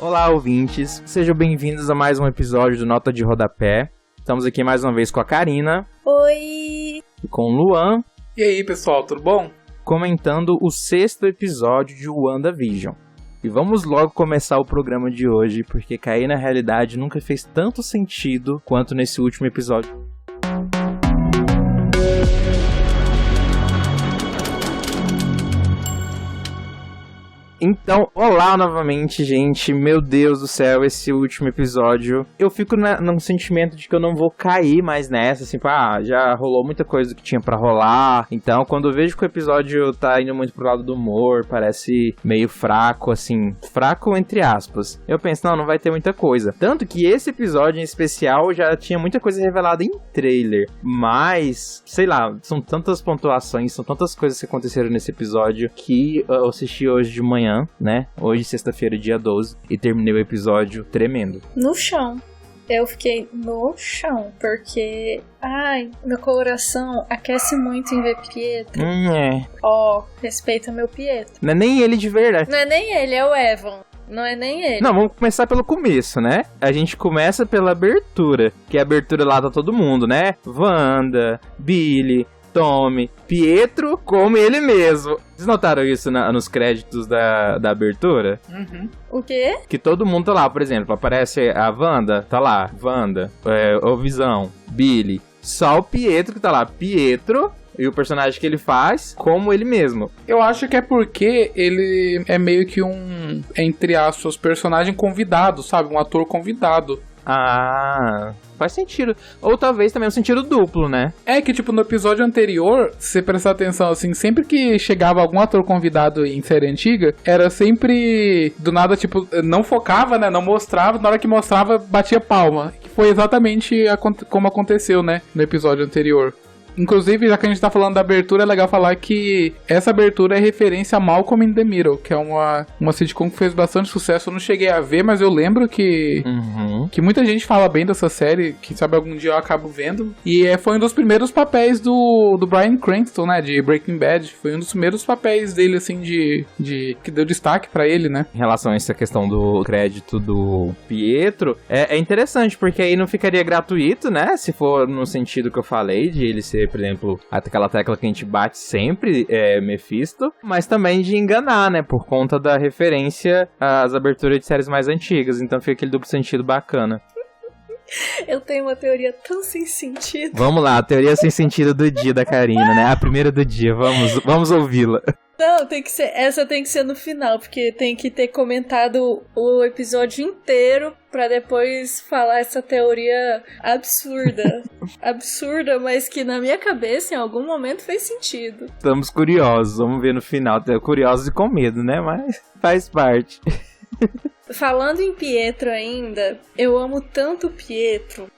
Olá, ouvintes. Sejam bem-vindos a mais um episódio do Nota de Rodapé. Estamos aqui mais uma vez com a Karina. Oi! E com o Luan. E aí, pessoal, tudo bom? Comentando o 6º episódio de WandaVision. E vamos logo começar o programa de hoje, porque cair na realidade nunca fez tanto sentido quanto nesse último episódio. Então, olá novamente, gente. Meu Deus do céu, esse último episódio. Eu fico num sentimento de que eu não vou cair mais nessa, assim, já rolou muita coisa que tinha pra rolar. Então, quando eu vejo que o episódio tá indo muito pro lado do humor, parece meio fraco, assim, fraco entre aspas. Eu penso, não vai ter muita coisa. Tanto que esse episódio em especial já tinha muita coisa revelada em trailer. Mas, sei lá, são tantas pontuações, são tantas coisas que aconteceram nesse episódio que eu assisti hoje de manhã, né? Hoje, sexta-feira, dia 12, e terminei o episódio tremendo. No chão. Eu fiquei no chão, porque... Ai, meu coração aquece muito em ver Pietro. Respeita meu Pietro. Não é nem ele de verdade. Não é nem ele, é o Evan. Não é nem ele. Não, vamos começar pelo começo, né? A gente começa pela abertura, que a abertura lá tá todo mundo, né? Wanda, Billy, Tommy, Pietro como ele mesmo. Vocês notaram isso nos créditos da abertura? Uhum. O quê? Que todo mundo tá lá, por exemplo, aparece a Wanda, tá lá, Wanda, o Visão, Billy. Só o Pietro que tá lá, Pietro, e o personagem que ele faz como ele mesmo. Eu acho que é porque ele é meio que um, entre aspas, personagem convidado, sabe? Um ator convidado. Ah, faz sentido. Ou talvez também um sentido duplo, né? É que, tipo, no episódio anterior, se você prestar atenção, assim, sempre que chegava algum ator convidado em série antiga, era sempre, do nada, tipo, não focava, né? Não mostrava, na hora que mostrava, batia palma. Que foi exatamente como aconteceu, né? No episódio anterior. Inclusive, já que a gente tá falando da abertura, é legal falar que essa abertura é referência a Malcolm in the Middle, que é uma sitcom que fez bastante sucesso. Eu não cheguei a ver, mas eu lembro que muita gente fala bem dessa série, quem sabe algum dia eu acabo vendo. E foi um dos primeiros papéis do Bryan Cranston, né, de Breaking Bad. Foi um dos primeiros papéis dele, assim, que deu destaque pra ele, né. Em relação a essa questão do crédito do Pietro, é interessante, porque aí não ficaria gratuito, né, se for no sentido que eu falei, de ele ser, por exemplo, aquela tecla que a gente bate sempre, Mephisto, mas também de enganar, né, por conta da referência às aberturas de séries mais antigas, então fica aquele duplo sentido bacana. Eu tenho uma teoria tão sem sentido. Vamos lá, a teoria sem sentido do dia da Karina, né, a primeira do dia, vamos ouvi-la. Não, essa tem que ser no final, porque tem que ter comentado o episódio inteiro pra depois falar essa teoria absurda. Absurda, mas que na minha cabeça em algum momento fez sentido. Estamos curiosos, vamos ver no final. Curiosos e com medo, né? Mas faz parte. Falando em Pietro ainda, eu amo tanto o Pietro.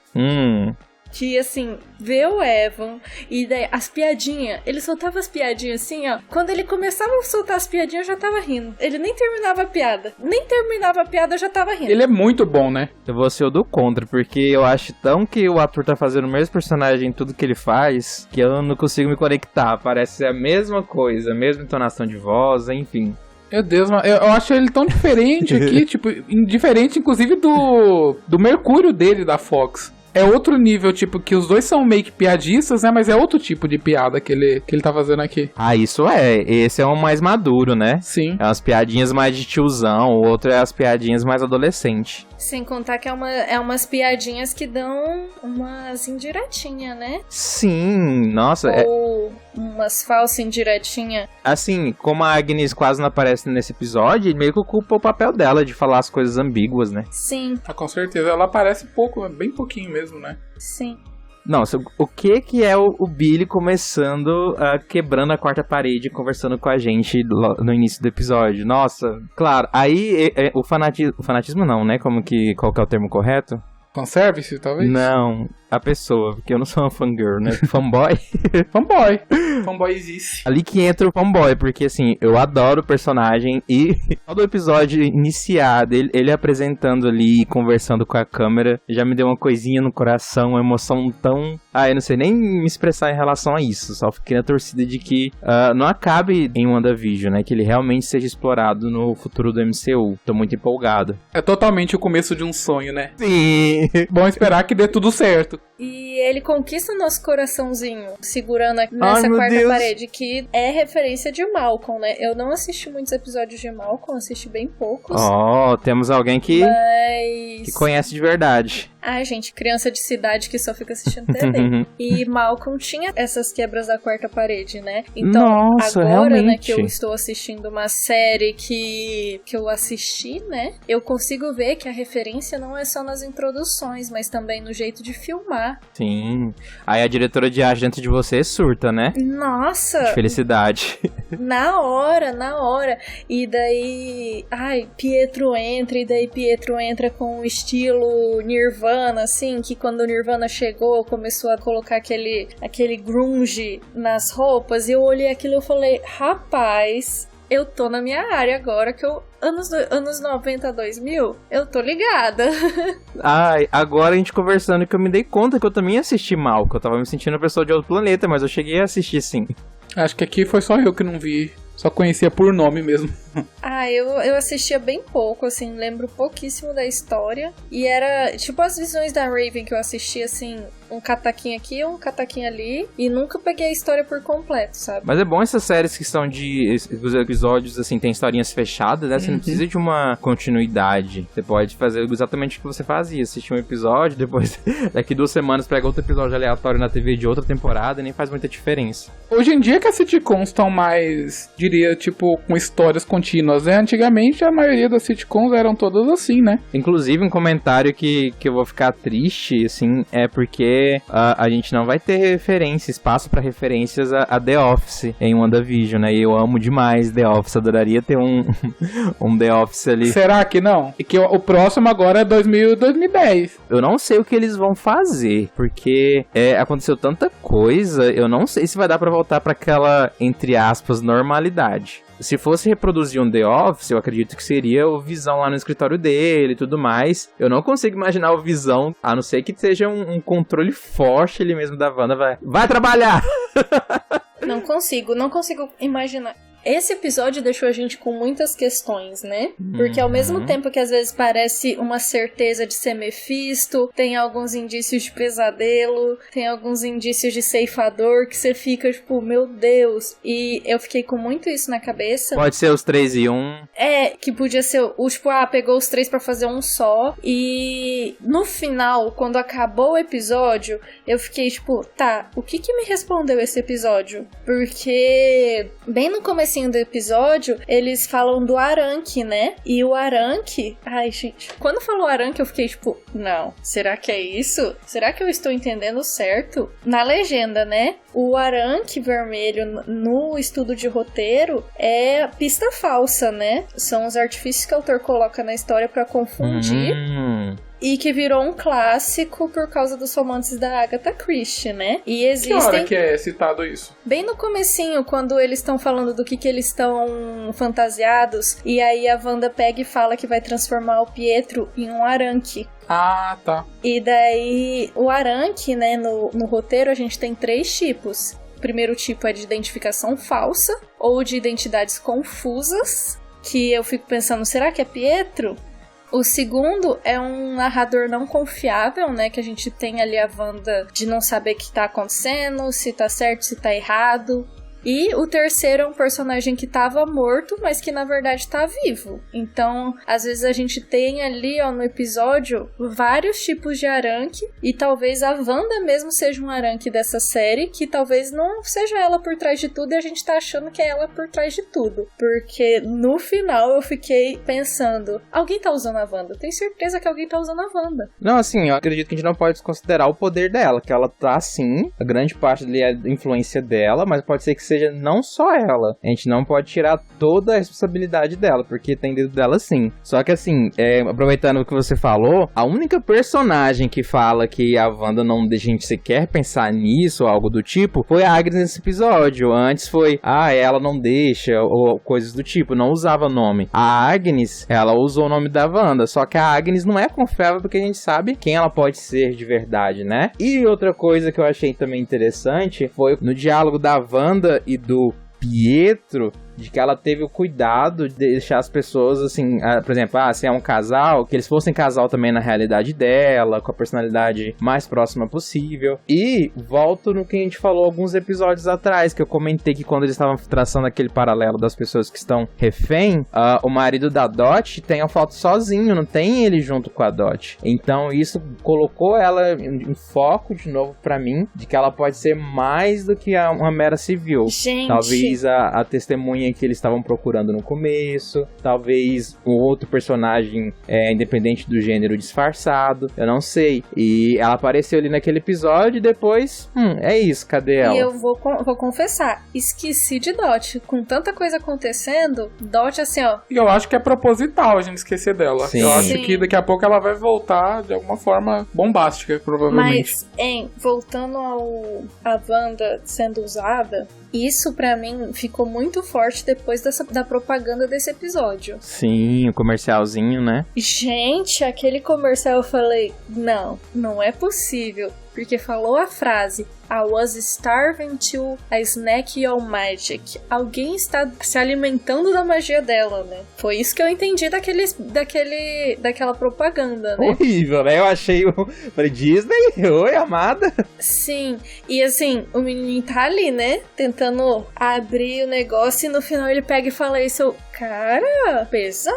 Que, assim, ver o Evan e daí as piadinhas, ele soltava as piadinhas assim, ó. Quando ele começava a soltar as piadinhas, eu já tava rindo. Ele nem terminava a piada. Eu já tava rindo. Ele é muito bom, né? Eu vou ser o do contra, porque eu acho tão que o ator tá fazendo o mesmo personagem em tudo que ele faz, que eu não consigo me conectar. Parece a mesma coisa, a mesma entonação de voz, enfim. Meu Deus, eu acho ele tão diferente aqui, tipo, diferente inclusive do Mercúrio dele, da Fox. É outro nível, tipo, que os dois são meio que piadistas, né? Mas é outro tipo de piada que ele tá fazendo aqui. Ah, isso é. Esse é um mais maduro, né? Sim. É umas piadinhas mais de tiozão, o outro é as piadinhas mais adolescente. Sem contar que é umas piadinhas que dão umas indiretinhas, né? Sim, nossa. Ou umas falsas indiretinhas. Assim, como a Agnes quase não aparece nesse episódio, meio que ocupa o papel dela de falar as coisas ambíguas, né? Sim. Ah, com certeza. Ela aparece pouco, bem pouquinho mesmo, né? Sim. Nossa, o que é o Billy começando, quebrando a quarta parede, conversando com a gente no início do episódio? Nossa, claro, aí o fanatismo não, né? Qual que é o termo correto? Fanservice, talvez? Não, a pessoa, porque eu não sou uma fangirl, né? Fanboy. Fanboy. Fanboy existe. Ali que entra o fanboy, porque assim, eu adoro o personagem e todo o episódio iniciado, ele apresentando ali, conversando com a câmera, já me deu uma coisinha no coração, uma emoção tão... eu não sei nem me expressar em relação a isso, só fiquei na torcida de que não acabe em WandaVision, né? Que ele realmente seja explorado no futuro do MCU. Tô muito empolgado. É totalmente o começo de um sonho, né? Sim! Bom esperar que dê tudo certo. E ele conquista o nosso coraçãozinho, segurando nessa quarta parede, que é referência de Malcolm, né? Eu não assisti muitos episódios de Malcolm, assisti bem poucos. Temos alguém que conhece de verdade. Ai, gente, criança de cidade que só fica assistindo TV. E Malcolm tinha essas quebras da quarta parede, né? Então, nossa, agora, realmente. né, que eu estou assistindo uma série que eu assisti, né? Eu consigo ver que a referência não é só nas introduções, mas também no jeito de filmar. Sim. Aí a diretora de arte dentro de você surta, né? Nossa! De felicidade. Na hora. E daí... Pietro entra com o estilo Nirvana, assim, que quando o Nirvana chegou, começou a colocar aquele grunge nas roupas, e eu olhei aquilo e eu falei, rapaz, eu tô na minha área agora, que eu... Anos 90, 2000, eu tô ligada. Agora a gente conversando que eu me dei conta que eu também assisti mal, que eu tava me sentindo uma pessoa de outro planeta, mas eu cheguei a assistir sim. Acho que aqui foi só eu que não vi. Só conhecia por nome mesmo. Eu assistia bem pouco, assim, lembro pouquíssimo da história. E era, tipo, as visões da Raven que eu assistia, assim, um cataquinho aqui, um cataquinho ali. E nunca peguei a história por completo, sabe? Mas é bom essas séries que são os episódios, assim, tem historinhas fechadas, né? Você não precisa de uma continuidade. Você pode fazer exatamente o que você fazia. Assistir um episódio, depois, daqui 2 semanas, pega outro episódio aleatório na TV de outra temporada, nem faz muita diferença. Hoje em dia que as sitcoms estão mais, diria, tipo, com histórias contínuas, né? Antigamente a maioria das sitcoms eram todas assim, né? Inclusive um comentário que eu vou ficar triste, assim, é porque a gente não vai ter espaço pra referências a The Office em WandaVision, né? E eu amo demais The Office, adoraria ter um The Office ali. Será que não? E que o próximo agora é 2010. Eu não sei o que eles vão fazer, porque aconteceu tanta coisa, eu não sei se vai dar pra voltar pra aquela, entre aspas, normalidade. Se fosse reproduzir um The Office, eu acredito que seria o Visão lá no escritório dele e tudo mais. Eu não consigo imaginar o Visão, a não ser que seja um controle forte ele mesmo da Wanda. Vai trabalhar! Não consigo imaginar. Esse episódio deixou a gente com muitas questões, né? Porque ao mesmo tempo que às vezes parece uma certeza de ser Mephisto, tem alguns indícios de pesadelo, tem alguns indícios de ceifador, que você fica tipo, meu Deus. E eu fiquei com muito isso na cabeça. Pode ser os 3 e 1. Que podia ser tipo, pegou os 3 pra fazer um só. E no final, quando acabou o episódio, eu fiquei tipo, tá, o que me respondeu esse episódio? Porque bem no começo do episódio, eles falam do Aranque, né? E o Aranque... Ai, gente. Quando falou Aranque, eu fiquei tipo... Não. Será que é isso? Será que eu estou entendendo certo? Na legenda, né? O Aranque vermelho no estudo de roteiro é pista falsa, né? São os artifícios que o autor coloca na história pra confundir. E que virou um clássico por causa dos romances da Agatha Christie, né? E existem... Que hora que é citado isso? Bem no comecinho, quando eles estão falando do que eles estão fantasiados, e aí a Wanda pega e fala que vai transformar o Pietro em um Aranque. Ah, tá. E daí, o Aranque, né, no roteiro a gente tem 3 tipos. O primeiro tipo é de identificação falsa, ou de identidades confusas, que eu fico pensando, será que é Pietro? O segundo é um narrador não confiável, né? Que a gente tem ali a Wanda de não saber o que tá acontecendo, se tá certo, se tá errado. E o terceiro é um personagem que tava morto, mas que na verdade tá vivo. Então, às vezes a gente tem ali, no episódio, vários tipos de Aranque. E talvez a Wanda mesmo seja um Aranque dessa série, que talvez não seja ela por trás de tudo e a gente tá achando que é ela por trás de tudo. Porque no final eu fiquei pensando, alguém tá usando a Wanda? Tenho certeza que alguém tá usando a Wanda. Não, assim, eu acredito que a gente não pode desconsiderar o poder dela, que ela tá, sim, a grande parte ali é a influência dela, mas pode ser que seja não só ela. A gente não pode tirar toda a responsabilidade dela, porque tem dedo dela sim. Só que assim, aproveitando o que você falou, a única personagem que fala que a Wanda não deixa a gente sequer pensar nisso ou algo do tipo, foi a Agnes nesse episódio. Antes foi, ela não deixa, ou coisas do tipo, não usava nome. A Agnes, ela usou o nome da Wanda, só que a Agnes não é confiável porque a gente sabe quem ela pode ser de verdade, né? E outra coisa que eu achei também interessante foi no diálogo da Wanda e do Pietro, de que ela teve o cuidado de deixar as pessoas, assim, por exemplo, se é um casal, que eles fossem casal também na realidade dela, com a personalidade mais próxima possível. E volto no que a gente falou alguns episódios atrás, que eu comentei que quando eles estavam traçando aquele paralelo das pessoas que estão refém, o marido da Dot tem a foto sozinho, não tem ele junto com a Dot. Então isso colocou ela em foco de novo pra mim, de que ela pode ser mais do que uma mera civil. Gente. Talvez a testemunha que eles estavam procurando no começo, talvez um outro personagem independente do gênero disfarçado, eu não sei. E ela apareceu ali naquele episódio e depois, é isso, cadê ela? E eu vou confessar, esqueci de Dot. Com tanta coisa acontecendo, Dot assim, ó. E eu acho que é proposital a gente esquecer dela. Sim. Eu acho que daqui a pouco ela vai voltar de alguma forma bombástica, provavelmente. Mas, voltando a Wanda sendo usada, isso pra mim ficou muito forte depois da propaganda desse episódio. Sim, o comercialzinho, né? Gente, aquele comercial eu falei, não é possível. Porque falou a frase, I was starving to a snack your magic. Alguém está se alimentando da magia dela, né? Foi isso que eu entendi daquela propaganda, né? Horrível, né? Eu achei falei, Disney? Oi, amada? Sim, e assim, o menininho tá ali, né? Tentando abrir o negócio e no final ele pega e fala isso. Cara, pesado.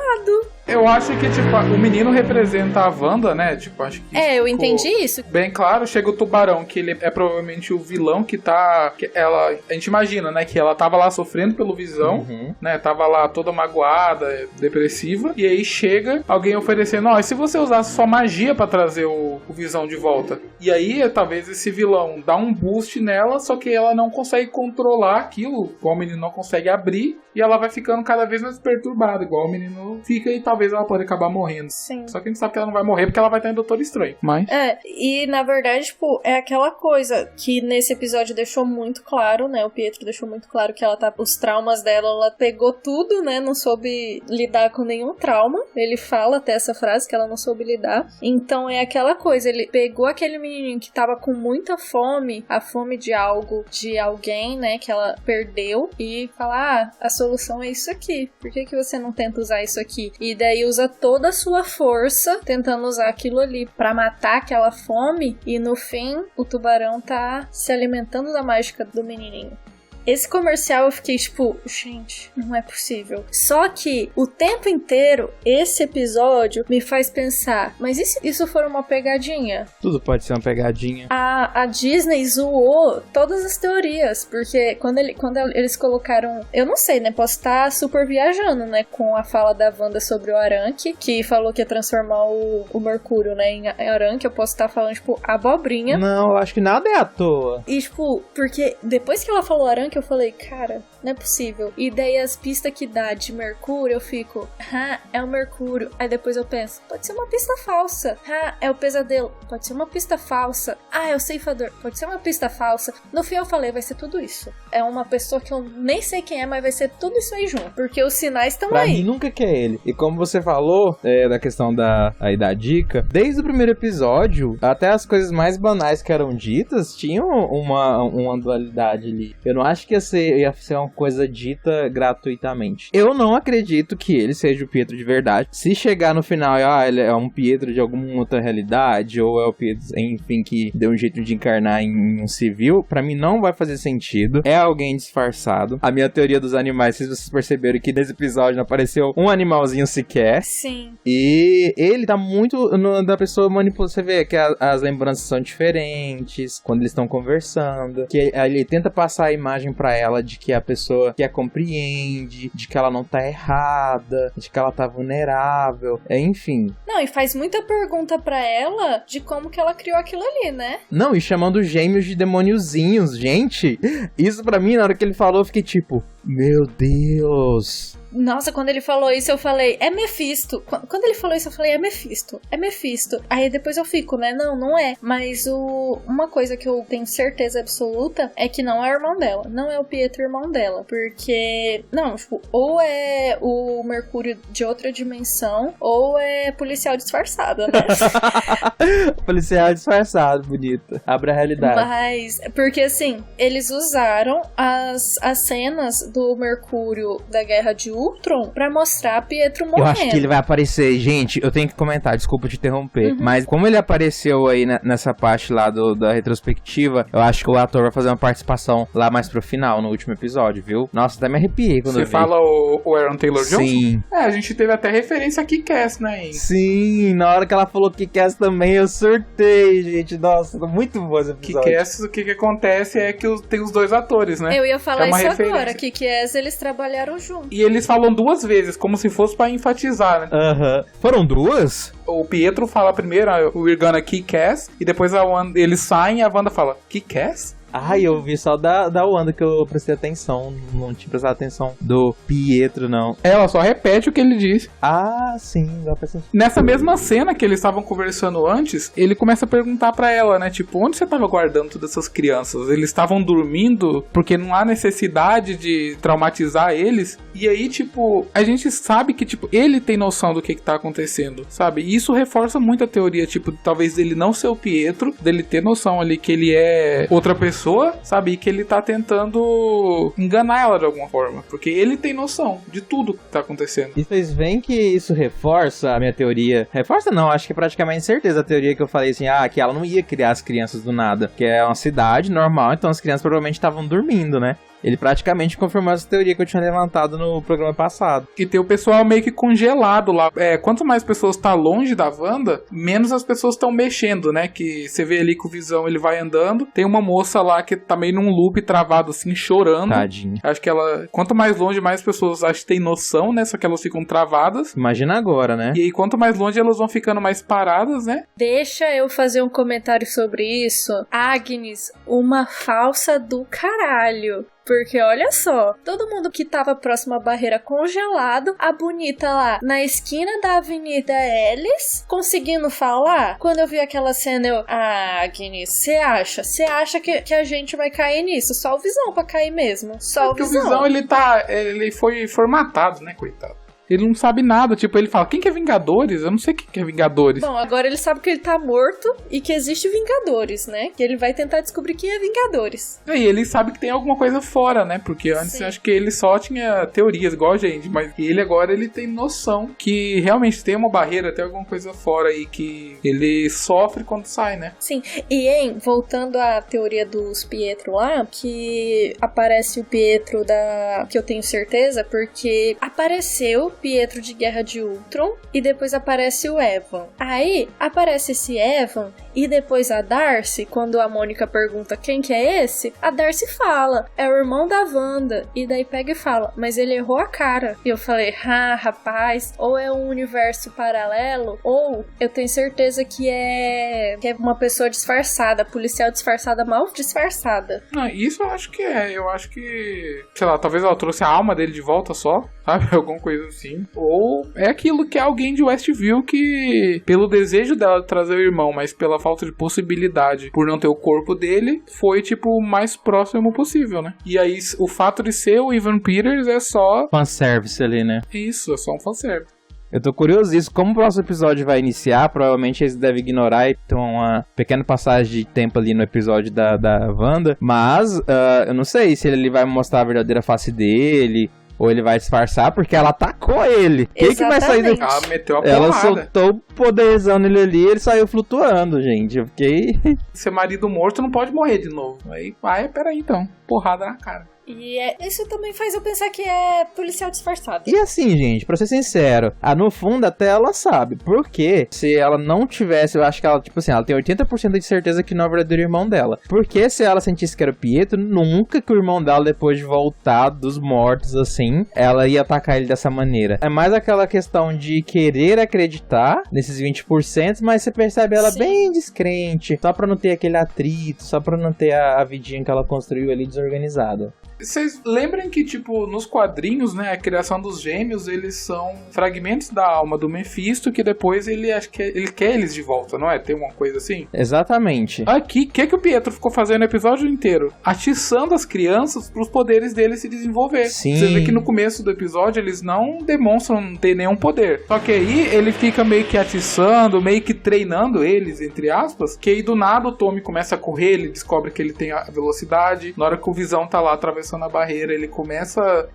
Eu acho que, tipo, o menino representa a Wanda, né? Tipo, acho que eu entendi isso. Bem claro, chega o Tubarão, que ele é provavelmente o vilão que tá... a gente imagina, né? Que ela tava lá sofrendo pelo Visão, né? Tava lá toda magoada, depressiva. E aí chega alguém oferecendo, e se você usasse sua magia pra trazer o Visão de volta? E aí, talvez esse vilão dá um boost nela, só que ela não consegue controlar aquilo, igual o menino não consegue abrir, e ela vai ficando cada vez mais perturbada, igual o menino fica, e talvez ela pode acabar morrendo. Sim. Só que a gente sabe que ela não vai morrer porque ela vai estar em Doutor Estranho. Mas... e na verdade, tipo, é aquela coisa que nesse episódio deixou muito claro, né? O Pietro deixou muito claro que ela os traumas dela, ela pegou tudo, né? Não soube lidar com nenhum trauma. Ele fala até essa frase que ela não soube lidar. Então é aquela coisa, ele pegou aquele menininho que tava com muita fome, a fome de algo, de alguém, né? Que ela perdeu e fala, a solução é isso aqui. Por que você não tenta usar isso aqui? E daí usa toda a sua força tentando usar aquilo ali pra matar aquela fome e no fim o tubarão tá se alimentando da mágica do menininho. Esse comercial eu fiquei tipo, gente, não é possível. Só que o tempo inteiro, esse episódio me faz pensar, mas e se isso for uma pegadinha? Tudo pode ser uma pegadinha. A Disney zoou todas as teorias, porque quando eles colocaram, eu não sei, né, posso estar super viajando, né, com a fala da Wanda sobre o Aranque, que falou que ia transformar o Mercúrio, né, em Aranque, eu posso estar falando, tipo, abobrinha. Não, eu acho que nada é à toa. E, tipo, porque depois que ela falou Aranque, eu falei, cara, não é possível. E daí as pistas que dá de Mercúrio, eu fico, é o Mercúrio. Aí depois eu penso, pode ser uma pista falsa. É o Pesadelo, pode ser uma pista falsa. É o Ceifador, pode ser uma pista falsa. No fim eu falei, vai ser tudo isso. É uma pessoa que eu nem sei quem é, mas vai ser tudo isso aí junto. Porque os sinais estão aí. Pra mim nunca que é ele. E como você falou, da questão da dica, desde o primeiro episódio, até as coisas mais banais que eram ditas, tinham uma dualidade ali. Eu não acho que ia ser uma coisa dita gratuitamente. Eu não acredito que ele seja o Pietro de verdade. Se chegar no final ele é um Pietro de alguma outra realidade, ou é o Pietro, enfim, que deu um jeito de encarnar em um civil, pra mim não vai fazer sentido. É alguém disfarçado. A minha teoria dos animais, se vocês perceberam que nesse episódio não apareceu um animalzinho sequer. Sim. E ele tá muito da pessoa manipulada. Você vê que as lembranças são diferentes quando eles estão conversando, que ele tenta passar a imagem pra ela de que a pessoa pessoa que a compreende, de que ela não tá errada, de que ela tá vulnerável, enfim. Não, e faz muita pergunta pra ela de como que ela criou aquilo ali, né? Não, e chamando gêmeos de demôniozinhos, gente. Isso pra mim, na hora que ele falou, eu fiquei tipo, meu Deus. Nossa, quando ele falou isso, eu falei, é Mephisto. Quando ele falou isso, eu falei, é Mephisto. É Mephisto. Aí depois eu fico, né? Não, não é. Mas uma coisa que eu tenho certeza absoluta é que não é o irmão dela. Não é o Pietro irmão dela. Porque, não, tipo, ou é o Mercúrio de outra dimensão, ou é policial disfarçado, né? Policial disfarçado, bonito. Abre a realidade. Mas, porque assim, eles usaram as cenas do Mercúrio da Guerra de Ultron pra mostrar Pietro morrendo. Eu acho que ele vai aparecer. Gente, eu tenho que comentar, desculpa te interromper. Mas como ele apareceu aí nessa parte lá da retrospectiva, eu acho que o ator vai fazer uma participação lá mais pro final, no último episódio, viu? Nossa, até me arrepiei quando eu vi. Você fala o Aaron Taylor-Johnson? Sim. É, a gente teve até referência a Kick-Ass, né? Hein? Sim, na hora que ela falou Kick-Ass também, eu surtei, gente. Nossa, muito bom esse episódio. Kick-Ass, o que acontece é que tem os dois atores, né? Eu ia falar isso referência. agora, Kick-Ass, eles trabalharam juntos. E eles falam duas vezes, como se fosse pra enfatizar, né? Foram duas? O Pietro fala primeiro, we're gonna kick ass, e depois eles saem e a Wanda fala, kick ass? Ai, eu vi só da Wanda que eu prestei atenção. Não tinha prestado atenção do Pietro, não. Ela só repete o que ele disse. Ah, sim, dá pra sentir. Nessa mesma cena que eles estavam conversando antes, ele começa a perguntar pra ela, né? Tipo, onde você tava guardando todas essas crianças? Eles estavam dormindo porque não há necessidade de traumatizar eles. E aí, tipo, a gente sabe que, tipo, ele tem noção do que tá acontecendo, sabe? E isso reforça muito a teoria, tipo, talvez ele não ser o Pietro, dele ter noção ali que ele é outra pessoa, sabe? E que ele tá tentando enganar ela de alguma forma. Porque ele tem noção de tudo que tá acontecendo. E vocês veem que isso reforça a minha teoria. Reforça não, acho que é praticamente certeza a teoria que eu falei assim, que ela não ia criar as crianças do nada. Que é uma cidade normal, então as crianças provavelmente estavam dormindo, né? Ele praticamente confirmou essa teoria que eu tinha levantado no programa passado. E tem o pessoal meio que congelado lá. Quanto mais pessoas tá longe da Wanda, menos as pessoas estão mexendo, né? Que você vê ali que o Visão, ele vai andando. Tem uma moça lá que tá meio num loop travado, assim, chorando. Tadinha. Acho que ela... Quanto mais longe, mais pessoas acho que tem noção, né? Só que elas ficam travadas. Imagina agora, né? E aí, quanto mais longe, elas vão ficando mais paradas, né? Deixa eu fazer um comentário sobre isso. Agnes, uma falsa do caralho. Porque olha só, todo mundo que tava próximo à barreira congelado, a bonita lá na esquina da Avenida Ellis, conseguindo falar. Quando eu vi aquela cena, eu... Agnes, você acha que a gente vai cair nisso? Só o Visão pra cair mesmo. Só o Visão. Porque o Visão, ele foi formatado, né, coitado? Ele não sabe nada, tipo, ele fala, quem que é Vingadores? Eu não sei quem que é Vingadores. Bom, agora ele sabe que ele tá morto e que existe Vingadores, né? Que ele vai tentar descobrir quem é Vingadores. E ele sabe que tem alguma coisa fora, né? Porque antes eu acho que ele só tinha teorias, igual a gente, mas ele agora ele tem noção que realmente tem uma barreira, tem alguma coisa fora aí que ele sofre quando sai, né? Sim, e voltando à teoria dos Pietro lá, que aparece o Pietro que eu tenho certeza, porque apareceu Pietro de Guerra de Ultron e depois aparece o Evan. Aí aparece esse Evan e depois a Darcy, quando a Mônica pergunta quem que é esse, a Darcy fala, é o irmão da Wanda. E daí pega e fala, mas ele errou a cara. E eu falei, rapaz, ou é um universo paralelo, ou eu tenho certeza que é uma pessoa disfarçada, policial disfarçada, mal disfarçada. Isso eu acho que é. Eu acho que, sei lá, talvez ela trouxe a alma dele de volta só, sabe? Alguma coisa assim. Ou é aquilo que é alguém de Westview que, pelo desejo dela de trazer o irmão, mas pela falta de possibilidade, por não ter o corpo dele, foi, tipo, o mais próximo possível, né? E aí, o fato de ser o Evan Peters é só... fanservice ali, né? Isso, é só um fanservice. Eu tô curioso como o próximo episódio vai iniciar. Provavelmente eles devem ignorar e ter uma pequena passagem de tempo ali no episódio da Wanda. Mas eu não sei se ele vai mostrar a verdadeira face dele ou ele vai disfarçar, porque ela atacou ele. Quem que vai sair do... Ela meteu a porrada. Ela soltou o poderzão nele ali e ele saiu flutuando, gente. Eu fiquei... Ser marido morto não pode morrer de novo. Aí, peraí então. Porrada na cara. E isso também faz eu pensar que é policial disfarçado. E assim, gente, pra ser sincero, no fundo até ela sabe. Porque se ela não tivesse, eu acho que ela, tipo assim, ela tem 80% de certeza que não é o verdadeiro irmão dela. Porque se ela sentisse que era o Pietro, nunca que o irmão dela, depois de voltar dos mortos, assim, ela ia atacar ele dessa maneira. É mais aquela questão de querer acreditar nesses 20%, mas você percebe ela bem descrente, só pra não ter aquele atrito, só pra não ter a vidinha que ela construiu ali desorganizada. Vocês lembrem que, tipo, nos quadrinhos, né, a criação dos gêmeos, eles são fragmentos da alma do Mephisto, que depois ele, acho que ele quer eles de volta, não é? Tem uma coisa assim? Exatamente. Aqui, o que o Pietro ficou fazendo o episódio inteiro? Atiçando as crianças pros poderes deles se desenvolver. Sim. Você vê que no começo do episódio eles não demonstram não ter nenhum poder. Só que aí ele fica meio que atiçando, meio que treinando eles, entre aspas, que aí do nada o Tommy começa a correr, ele descobre que ele tem a velocidade. Na hora que o Visão tá lá atravessando a barreira, ele começa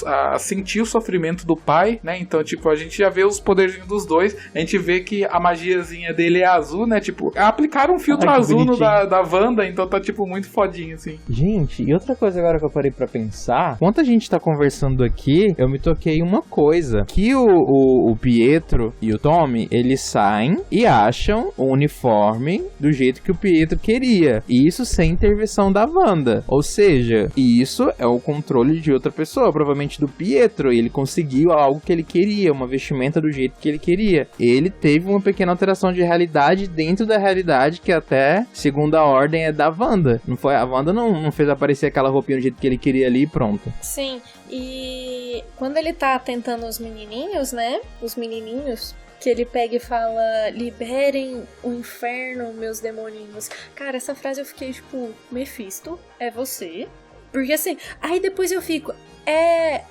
a sentir o sofrimento do pai, né? Então, tipo, a gente já vê os poderzinhos dos dois, a gente vê que a magiazinha dele é azul, né? Tipo, aplicaram um filtro azul no da Wanda, então tá, tipo, muito fodinho, assim. Gente, e outra coisa agora que eu parei pra pensar, enquanto a gente tá conversando aqui, eu me toquei uma coisa, que o Pietro e o Tommy, eles saem e acham o uniforme do jeito que o Pietro queria, e isso sem intervenção da Wanda, ou seja, isso é o controle de outra pessoa, provavelmente do Pietro. Ele conseguiu algo que ele queria, uma vestimenta do jeito que ele queria. Ele teve uma pequena alteração de realidade dentro da realidade que até, segundo a ordem, é da Wanda. Não foi, a Wanda não fez aparecer aquela roupinha do jeito que ele queria ali e pronto. Sim, e quando ele tá tentando os menininhos, né? Os menininhos, que ele pega e fala: liberem o inferno, meus demoninhos. Cara, essa frase eu fiquei tipo: Mephisto, é você? Porque assim, aí depois eu fico, é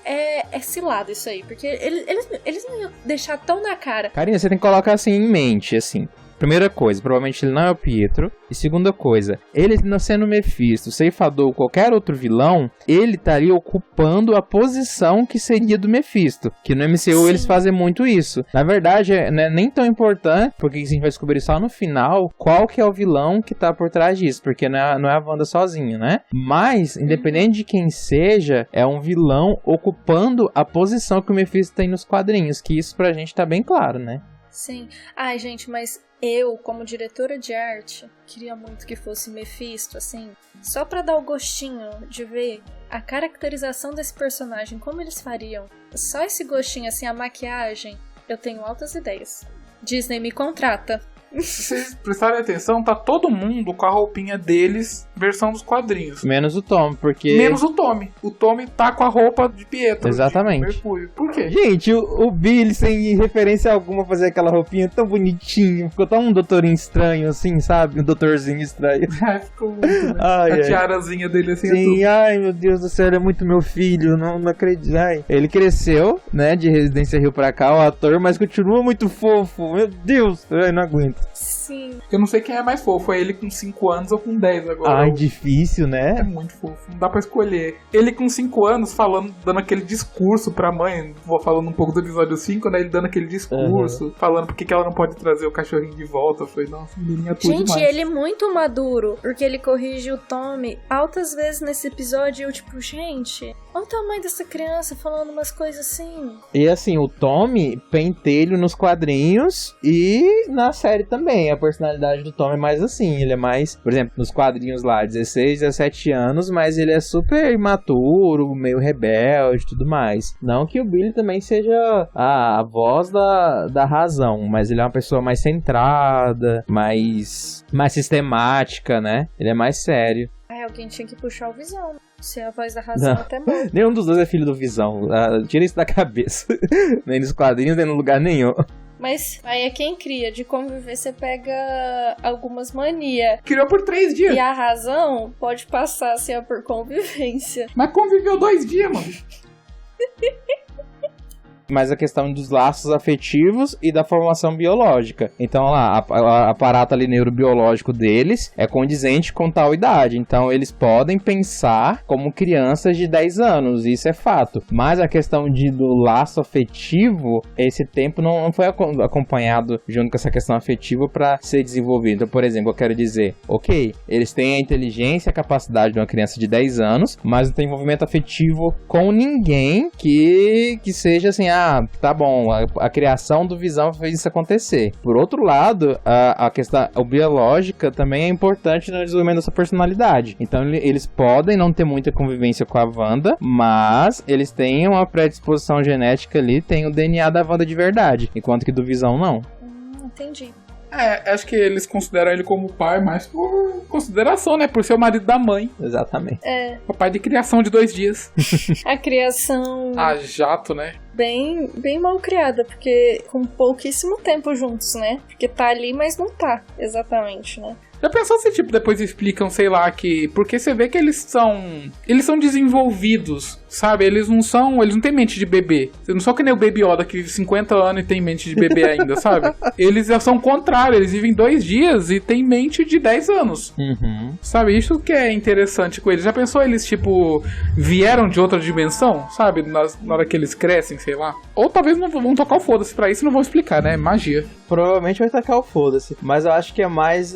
cilado isso aí, porque eles não iam deixar tão na cara. Karina, você tem que colocar assim em mente, assim. Primeira coisa, provavelmente ele não é o Pietro. E segunda coisa, ele não sendo Mephisto, Ceifador ou qualquer outro vilão, ele estaria ocupando a posição que seria do Mephisto. Que no MCU Sim. eles fazem muito isso. Na verdade, não é nem tão importante, porque a gente vai descobrir só no final qual que é o vilão que tá por trás disso. Porque não é a Wanda sozinha, né? Mas, independente de quem seja, é um vilão ocupando a posição que o Mephisto tem nos quadrinhos. Que isso pra gente tá bem claro, né? Sim. Ai, gente, mas eu, como diretora de arte, queria muito que fosse Mephisto, assim, só pra dar o gostinho de ver a caracterização desse personagem, como eles fariam. Só esse gostinho, assim, a maquiagem, eu tenho altas ideias. Disney me contrata. Se vocês prestarem atenção, tá todo mundo com a roupinha deles, versão dos quadrinhos. Menos o Tom, porque... Menos o Tommy. O Tommy tá com a roupa de Pietro. Exatamente. De Mercúrio. Por quê? Gente, o Billy, sem referência alguma, fazer aquela roupinha tão bonitinho. Ficou tão um doutorinho estranho, assim, sabe? Um doutorzinho estranho. Ficou muito, né? Ai, a tiarazinha dele, assim, sim, ai, meu Deus do céu, ele é muito meu filho. Não acredito. Ai. Ele cresceu, né, de Residência Rio pra cá, o ator, mas continua muito fofo. Meu Deus, eu não aguento. Sim. Eu não sei quem é mais fofo, é ele com 5 anos ou com 10 agora. Ai, difícil, né? É muito fofo, não dá pra escolher. Ele com 5 anos falando, dando aquele discurso pra mãe, vou falando um pouco do episódio 5, né? Ele dando aquele discurso, falando por que ela não pode trazer o cachorrinho de volta. Eu falei, nossa, menina tudo Gente, demais. ele é muito maduro, porque ele corrige o Tommy altas vezes nesse episódio. Eu tipo, gente, olha o tamanho dessa criança falando umas coisas assim. E assim, o Tommy pentelho nos quadrinhos e na série também. A personalidade do Tommy é mais assim, ele é mais, por exemplo, nos quadrinhos lá, 16, 17 anos, mas ele é super imaturo, meio rebelde e tudo mais. Não que o Billy também seja a voz da razão, mas ele é uma pessoa mais centrada, mais sistemática, né? Ele é mais sério. Ai, alguém tinha que puxar o Visão. Ser a voz da razão até morto. Nenhum dos dois é filho do Visão. Tira isso da cabeça. Nem nos quadrinhos, nem no lugar nenhum. Mas aí é quem cria. De conviver, você pega algumas manias. Criou por 3 dias. E a razão pode passar a ser por convivência. Mas conviveu 2 dias, mano. mas a questão dos laços afetivos e da formação biológica. Então, lá, o aparato ali neurobiológico deles é condizente com tal idade. Então, eles podem pensar como crianças de 10 anos, isso é fato. Mas a questão do laço afetivo, esse tempo não foi acompanhado junto com essa questão afetiva para ser desenvolvido. Então, por exemplo, eu quero dizer, ok, eles têm a inteligência e a capacidade de uma criança de 10 anos, mas não tem envolvimento afetivo com ninguém que seja assim, tá bom, a criação do Visão fez isso acontecer. Por outro lado, a questão biológica também é importante no desenvolvimento dessa personalidade. Então, eles podem não ter muita convivência com a Wanda, mas eles têm uma predisposição genética ali, tem o DNA da Wanda de verdade, enquanto que do Visão não. Entendi. Acho que eles consideram ele como pai mais por consideração, né? Por ser o marido da mãe. Exatamente. O pai de criação de 2 dias. A criação... jato, né? Bem mal criada, porque com pouquíssimo tempo juntos, né? Porque tá ali, mas não tá, exatamente, né? Já pensou se, tipo, depois explicam, sei lá, que... Porque você vê que eles são desenvolvidos, sabe? Eles não têm mente de bebê. Eles não são que nem o Baby Yoda, que vive 50 anos e tem mente de bebê ainda, sabe? Eles já são o contrário, eles vivem 2 dias e têm mente de 10 anos. Sabe? Isso que é interessante com eles. Já pensou eles, tipo, vieram de outra dimensão, sabe? Na hora que eles crescem, sei lá. Ou talvez não vão tocar o foda-se pra isso, não vão explicar, né? Magia. Provavelmente vai tacar o foda-se. Mas eu acho que é mais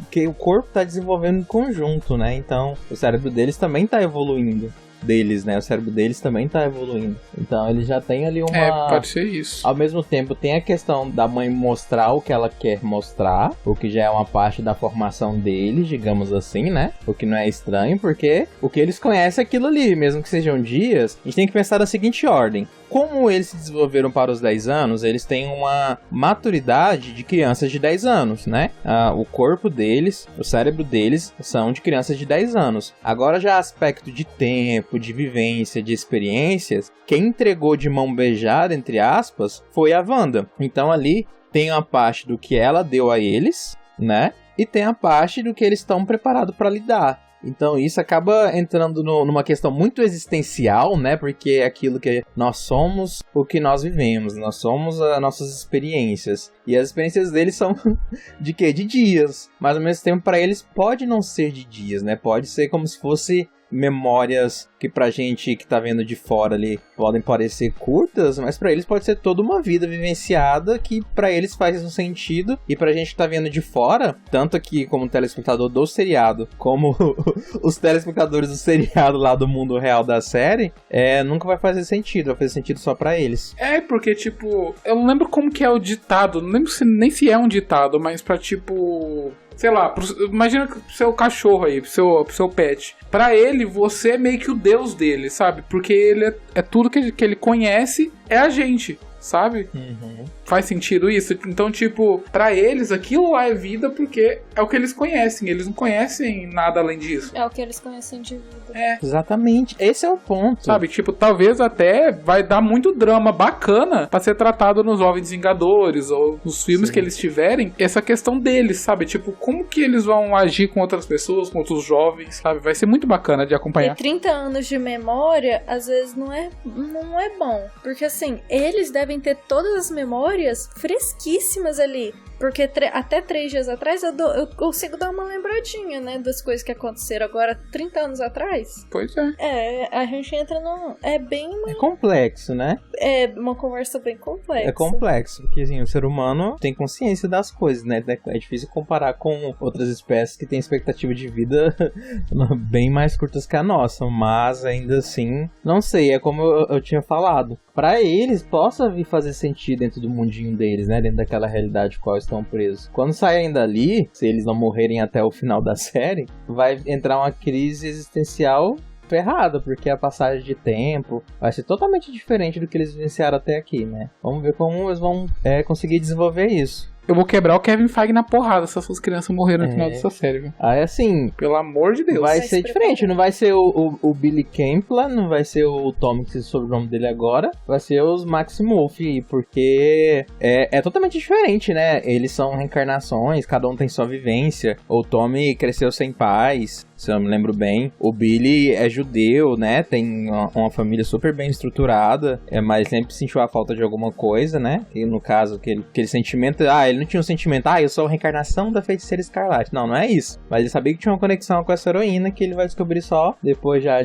que o corpo tá desenvolvendo em conjunto, né? Então, o cérebro deles também tá evoluindo. O cérebro deles também tá evoluindo. Então, eles já tem ali uma... pode ser isso. Ao mesmo tempo, tem a questão da mãe mostrar o que ela quer mostrar, o que já é uma parte da formação deles, digamos assim, né? O que não é estranho, porque o que eles conhecem é aquilo ali, mesmo que sejam dias. A gente tem que pensar da seguinte ordem. Como eles se desenvolveram para os 10 anos, eles têm uma maturidade de crianças de 10 anos, né? O corpo deles, o cérebro deles são de crianças de 10 anos. Agora já aspecto de tempo, de vivência, de experiências, quem entregou de mão beijada, entre aspas, foi a Wanda. Então ali tem uma parte do que ela deu a eles, né? E tem a parte do que eles estão preparados para lidar. Então isso acaba entrando numa questão muito existencial, né? Porque é aquilo que nós somos, o que nós vivemos. Nós somos as nossas experiências. E as experiências deles são de quê? De dias. Mas ao mesmo tempo, para eles, pode não ser de dias, né? Pode ser como se fosse memórias que pra gente que tá vendo de fora ali podem parecer curtas, mas pra eles pode ser toda uma vida vivenciada que pra eles faz um sentido, e pra gente que tá vendo de fora, tanto aqui como telespectador do seriado, como os telespectadores do seriado lá do mundo real da série, nunca vai fazer sentido, vai fazer sentido só pra eles. Porque tipo, eu não lembro como que é o ditado, não lembro nem se é um ditado, mas pra tipo... Sei lá, imagina pro seu cachorro aí, pro seu pet. Pra ele, você é meio que o deus dele, sabe? Porque ele é tudo que ele conhece, é a gente, sabe? Faz sentido isso? Então, tipo, pra eles, aquilo lá é vida porque é o que eles conhecem. Eles não conhecem nada além disso. É o que eles conhecem de vida. Exatamente. Esse é o ponto. Sabe, tipo, talvez até vai dar muito drama bacana pra ser tratado nos Jovens Vingadores ou nos filmes que eles tiverem, essa questão deles, sabe? Tipo, como que eles vão agir com outras pessoas, com outros jovens, sabe? Vai ser muito bacana de acompanhar. E 30 anos de memória, às vezes, não é bom. Porque, assim, eles devem ter todas as memórias fresquíssimas ali. Porque até 3 dias atrás eu consigo dar uma lembradinha, né? Das coisas que aconteceram agora 30 anos atrás. Pois é. A gente entra num... É complexo, né? É uma conversa bem complexa. É complexo, porque assim, o ser humano tem consciência das coisas, né? É difícil comparar com outras espécies que têm expectativa de vida bem mais curtas que a nossa. Mas ainda assim, não sei, é como eu tinha falado. Pra eles, possa vir fazer sentido dentro do mundinho deles, né? Dentro daquela realidade qual estão presos. Quando saírem dali, se eles não morrerem até o final da série, vai entrar uma crise existencial ferrada, porque a passagem de tempo vai ser totalmente diferente do que eles vivenciaram até aqui, né? Vamos ver como eles vão conseguir desenvolver isso. Eu vou quebrar o Kevin Feige na porrada se essas crianças morreram no final dessa série, viu? Assim... Pelo amor de Deus. Vai ser diferente. Não vai ser o Billy Campbell, não vai ser o Tommy, que se soube o nome dele agora. Vai ser os Maximoff, porque é totalmente diferente, né? Eles são reencarnações, cada um tem sua vivência. O Tommy cresceu sem pais. se eu me lembro bem. O Billy é judeu, né? Tem uma família super bem estruturada, mas sempre sentiu a falta de alguma coisa, né? E no caso, aquele sentimento... ele não tinha um sentimento, eu sou a reencarnação da Feiticeira Escarlate. Não é isso. Mas ele sabia que tinha uma conexão com essa heroína que ele vai descobrir só depois já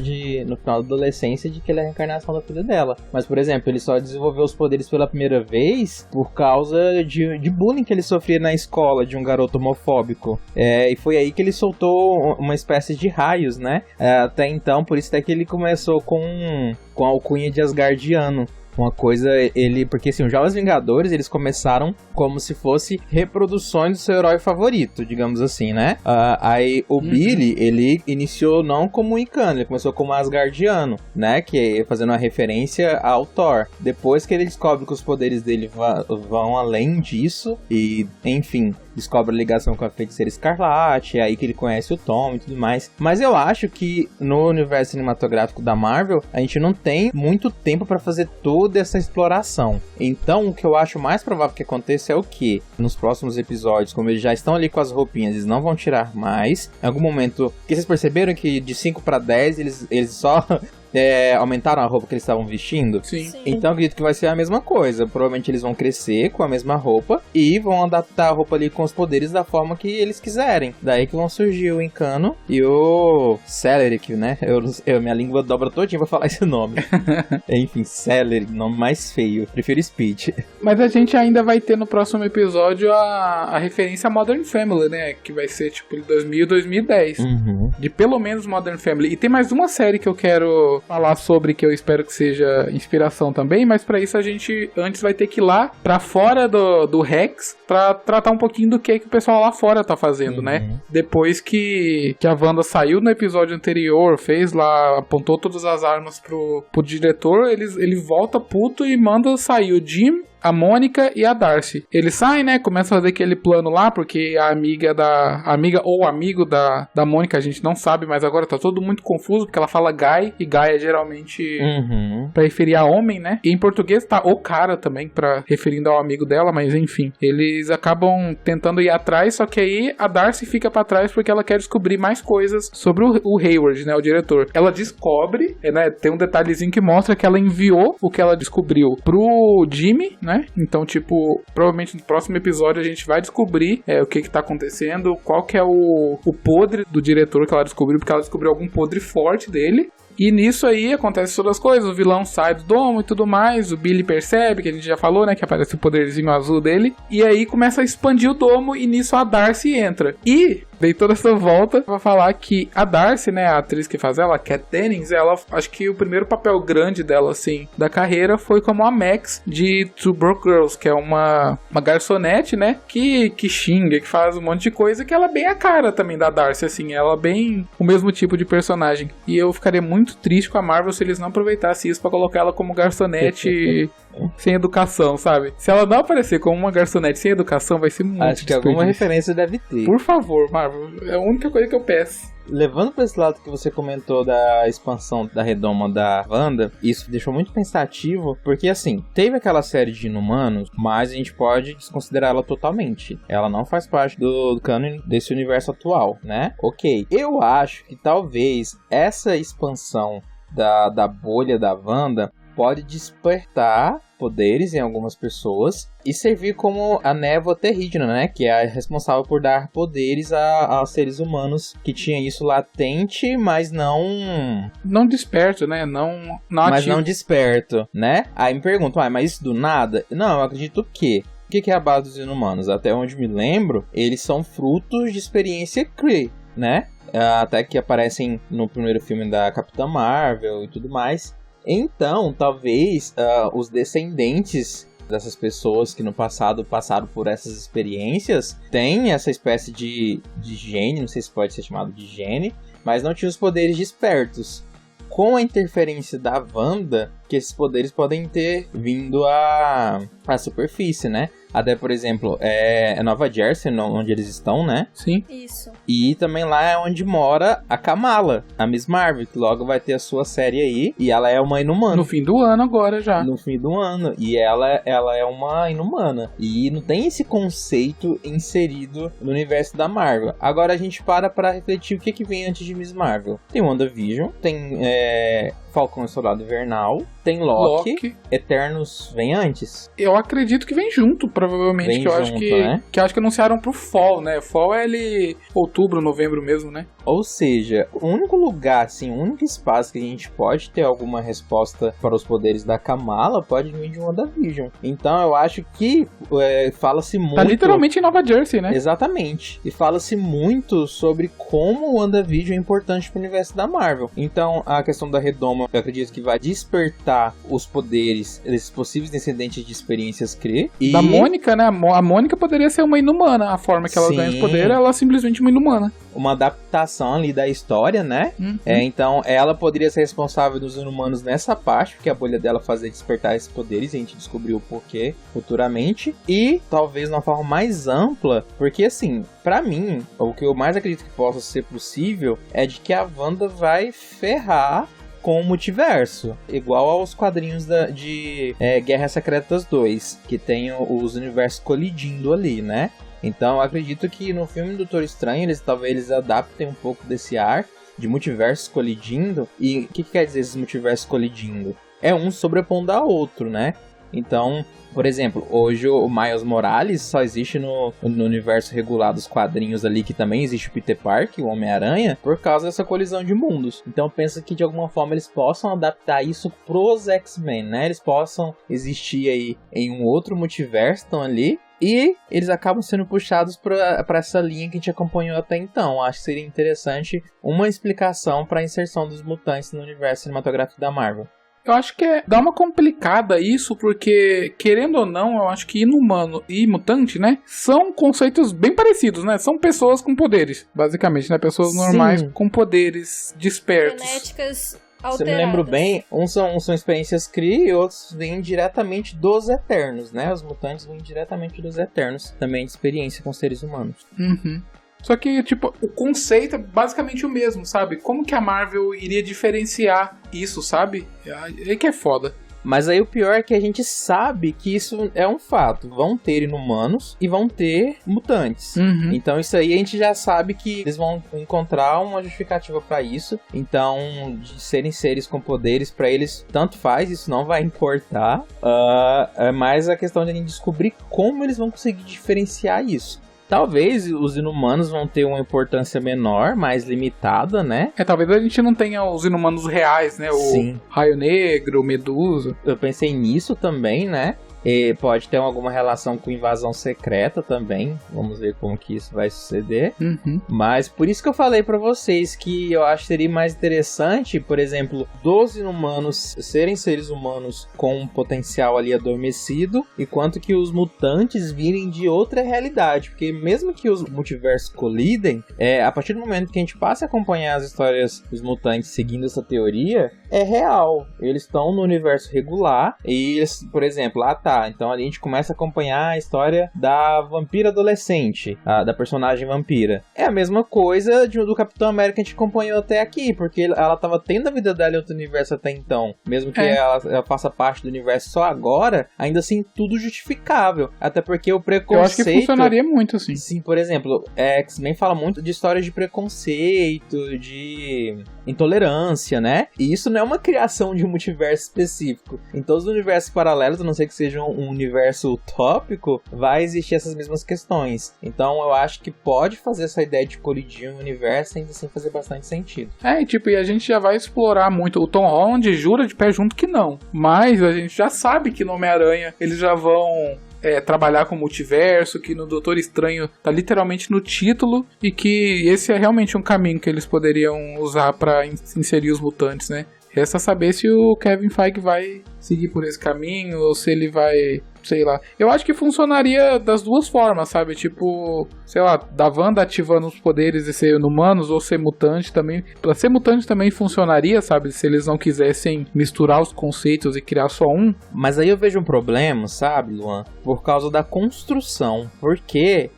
no final da adolescência, de que ele é a reencarnação da filha dela. Mas, por exemplo, ele só desenvolveu os poderes pela primeira vez por causa de bullying que ele sofria na escola, de um garoto homofóbico. E foi aí que ele soltou uma espécie de raios, né? Até então, por isso até que ele começou com a alcunha de Asgardiano. Uma coisa, porque assim, os Jovens Vingadores, eles começaram como se fosse reproduções do seu herói favorito, digamos assim, né? Aí o Billy, ele iniciou não como um Icano, ele começou como Asgardiano, né? Que é fazendo uma referência ao Thor. Depois que ele descobre que os poderes dele vão além disso, e enfim, descobre a ligação com a Feiticeira Escarlate, é aí que ele conhece o Tom e tudo mais. Mas eu acho que no universo cinematográfico da Marvel, a gente não tem muito tempo pra fazer toda essa exploração. Então, o que eu acho mais provável que aconteça é o quê? Nos próximos episódios, como eles já estão ali com as roupinhas, eles não vão tirar mais. Em algum momento... Porque vocês perceberam que de 5 pra 10, eles só... aumentaram a roupa que eles estavam vestindo. Sim. Então acredito que vai ser a mesma coisa. Provavelmente eles vão crescer com a mesma roupa e vão adaptar a roupa ali com os poderes da forma que eles quiserem. Daí que vão surgir o Icano e o Celeric, né? Minha língua dobra todinha pra falar esse nome. Enfim, Celeric, nome mais feio. Prefiro Speed. Mas a gente ainda vai ter no próximo episódio a referência a Modern Family, né? Que vai ser tipo de 2000 e 2010. De pelo menos Modern Family. E tem mais uma série que eu quero falar sobre, que eu espero que seja inspiração também, mas pra isso a gente antes vai ter que ir lá pra fora do Rex pra tratar um pouquinho do que o pessoal lá fora tá fazendo, né? Depois que a Wanda saiu no episódio anterior, fez lá, apontou todas as armas pro diretor, ele volta puto e manda sair o Jim, a Mônica e a Darcy. Eles saem, né? Começam a fazer aquele plano lá, porque a amiga ou amigo da Mônica, a gente não sabe, mas agora tá todo muito confuso, porque ela fala Guy, e Guy é geralmente pra referir a homem, né? E em português tá o cara também, referindo ao amigo dela, mas enfim. Eles acabam tentando ir atrás, só que aí a Darcy fica pra trás porque ela quer descobrir mais coisas sobre o Hayward, né? O diretor. Ela descobre, né? Tem um detalhezinho que mostra que ela enviou o que ela descobriu pro Jimmy, né? Então, tipo, provavelmente no próximo episódio a gente vai descobrir o que tá acontecendo, qual que é o podre do diretor que ela descobriu, porque ela descobriu algum podre forte dele. E nisso aí acontece todas as coisas, o vilão sai do domo e tudo mais, o Billy percebe, que a gente já falou, né, que aparece o poderzinho azul dele, e aí começa a expandir o domo e nisso a Darcy entra. E dei toda essa volta pra falar que a Darcy, né, a atriz que faz ela, a Kat Dennings, ela, acho que o primeiro papel grande dela, assim, da carreira foi como a Max de Two Broke Girls, que é uma garçonete, né, que xinga, que faz um monte de coisa, que ela é bem a cara também da Darcy, assim, ela é bem o mesmo tipo de personagem. E eu ficaria muito triste com a Marvel se eles não aproveitassem isso pra colocar ela como garçonete sem educação, sabe? Se ela não aparecer como uma garçonete sem educação, vai ser muito Acho que alguma referência deve ter. Por favor, Marvel. É a única coisa que eu peço. Levando pra esse lado que você comentou da expansão da redoma da Wanda, isso deixou muito pensativo, porque assim, teve aquela série de Inumanos, mas a gente pode desconsiderar ela totalmente. Ela não faz parte do canon desse universo atual, né? Ok. Eu acho que talvez essa expansão da bolha da Wanda pode despertar poderes em algumas pessoas e servir como a névoa terrígena, né? Que é a responsável por dar poderes a seres humanos que tinha isso latente, mas não desperto, né? Não mas ativo. Não desperto, né? Aí me perguntam, mas isso do nada? Não, eu acredito que o que é a base dos Inumanos? Até onde me lembro, eles são frutos de experiência Kree, né? Até que aparecem no primeiro filme da Capitã Marvel e tudo mais. Então, talvez os descendentes dessas pessoas que no passado passaram por essas experiências têm essa espécie de gene, não sei se pode ser chamado de gene, mas não tinham os poderes despertos. Com a interferência da Wanda, que esses poderes podem ter vindo à superfície, né? Até, por exemplo, é Nova Jersey, onde eles estão, né? Sim. Isso. E também lá é onde mora a Kamala, a Miss Marvel, que logo vai ter a sua série aí. E ela é uma inumana. No fim do ano agora já. No fim do ano. E ela é uma inumana. E não tem esse conceito inserido no universo da Marvel. Agora a gente pra refletir o que vem antes de Miss Marvel. Tem WandaVision, tem Falcão e Soldado Invernal, tem Loki. Eternos vem antes? Eu acredito que vem junto, provavelmente. Vem que eu junto, acho que, né? que eu acho que anunciaram pro Fall, né? Fall é ele outubro, novembro mesmo, né? Ou seja, o único lugar, assim, o único espaço que a gente pode ter alguma resposta para os poderes da Kamala pode vir de WandaVision. Então eu acho que fala-se muito... Tá literalmente em Nova Jersey, né? Exatamente. E fala-se muito sobre como o WandaVision é importante pro universo da Marvel. Então a questão da Redoma, eu acredito que vai despertar os poderes desses possíveis descendentes de experiências Kree. E... Da Mônica, né? A Mônica poderia ser uma inumana. A forma que ela ganha os poderes, ela é simplesmente uma inumana. Uma adaptação ali da história, né? Uhum. Então ela poderia ser responsável dos inumanos nessa parte, porque a bolha dela fazia despertar esses poderes, e a gente descobriu o porquê futuramente. E talvez de uma forma mais ampla, porque assim, pra mim, o que eu mais acredito que possa ser possível é de que a Wanda vai ferrar com o multiverso, igual aos quadrinhos de Guerras Secretas 2, que tem os universos colidindo ali, né? Então eu acredito que no filme do Doutor Estranho talvez eles adaptem um pouco desse ar de multiversos colidindo. E o que quer dizer esses multiversos colidindo? É um sobrepondo ao outro, né? Então, por exemplo, hoje o Miles Morales só existe no universo regular dos quadrinhos ali, que também existe o Peter Parker, o Homem-Aranha, por causa dessa colisão de mundos. Então pensa que de alguma forma eles possam adaptar isso pros X-Men, né? Eles possam existir aí em um outro multiverso, estão ali. E eles acabam sendo puxados para essa linha que a gente acompanhou até então. Acho que seria interessante uma explicação para a inserção dos mutantes no universo cinematográfico da Marvel. Eu acho que dá uma complicada isso, porque, querendo ou não, eu acho que inumano e mutante, né, são conceitos bem parecidos, né? São pessoas com poderes, basicamente, né? Pessoas normais com poderes despertos. Genéticas alteradas. Se eu me lembro bem, uns são experiências Kree e outros vêm diretamente dos Eternos, né? Os mutantes vêm diretamente dos Eternos, também de experiência com seres humanos. Uhum. Só que, tipo, o conceito é basicamente o mesmo, sabe? Como que a Marvel iria diferenciar isso, sabe? É que é foda. Mas aí o pior é que a gente sabe que isso é um fato. Vão ter inumanos e vão ter mutantes. Uhum. Então isso aí a gente já sabe que eles vão encontrar uma justificativa pra isso. Então, de serem seres com poderes, pra eles tanto faz, isso não vai importar. É mais a questão de a gente descobrir como eles vão conseguir diferenciar isso. Talvez os inumanos vão ter uma importância menor, mais limitada, né? Talvez a gente não tenha os inumanos reais, né? Sim. O Raio Negro, o Medusa. Eu pensei nisso também, né? E pode ter alguma relação com invasão secreta também. Vamos ver como que isso vai suceder. Uhum. Mas por isso que eu falei pra vocês que eu acho que seria mais interessante, por exemplo, dos inumanos serem seres humanos com um potencial ali adormecido, enquanto que os mutantes virem de outra realidade. Porque mesmo que os multiversos colidem, a partir do momento que a gente passa a acompanhar as histórias dos mutantes seguindo essa teoria, é real. Eles estão no universo regular e eles, por exemplo, então ali a gente começa a acompanhar a história da vampira adolescente, da personagem vampira. É a mesma coisa do Capitão América que a gente acompanhou até aqui, porque ela tava tendo a vida dela em outro universo até então. Mesmo que ela faça parte do universo só agora, ainda assim tudo justificável. Até porque o preconceito... Eu acho que funcionaria muito assim. Sim, por exemplo, X-Men fala muito de histórias de preconceito, de intolerância, né? E isso não é uma criação de um multiverso específico. Em todos os universos paralelos, a não ser que seja um universo utópico, vai existir essas mesmas questões. Então eu acho que pode fazer essa ideia de colidir um universo e ainda assim fazer bastante sentido. E a gente já vai explorar muito. O Tom Holland jura de pé junto que não. Mas a gente já sabe que no Homem-Aranha eles já vão trabalhar com multiverso, que no Doutor Estranho tá literalmente no título, e que esse é realmente um caminho que eles poderiam usar pra inserir os mutantes, né? Resta saber se o Kevin Feige vai seguir por esse caminho ou se ele vai sei lá. Eu acho que funcionaria das duas formas, sabe? Tipo, sei lá, da Wanda ativando os poderes de ser humanos ou ser mutante também. Pra ser mutante também funcionaria, sabe? Se eles não quisessem misturar os conceitos e criar só um. Mas aí eu vejo um problema, sabe, Luan? Por causa da construção. Porque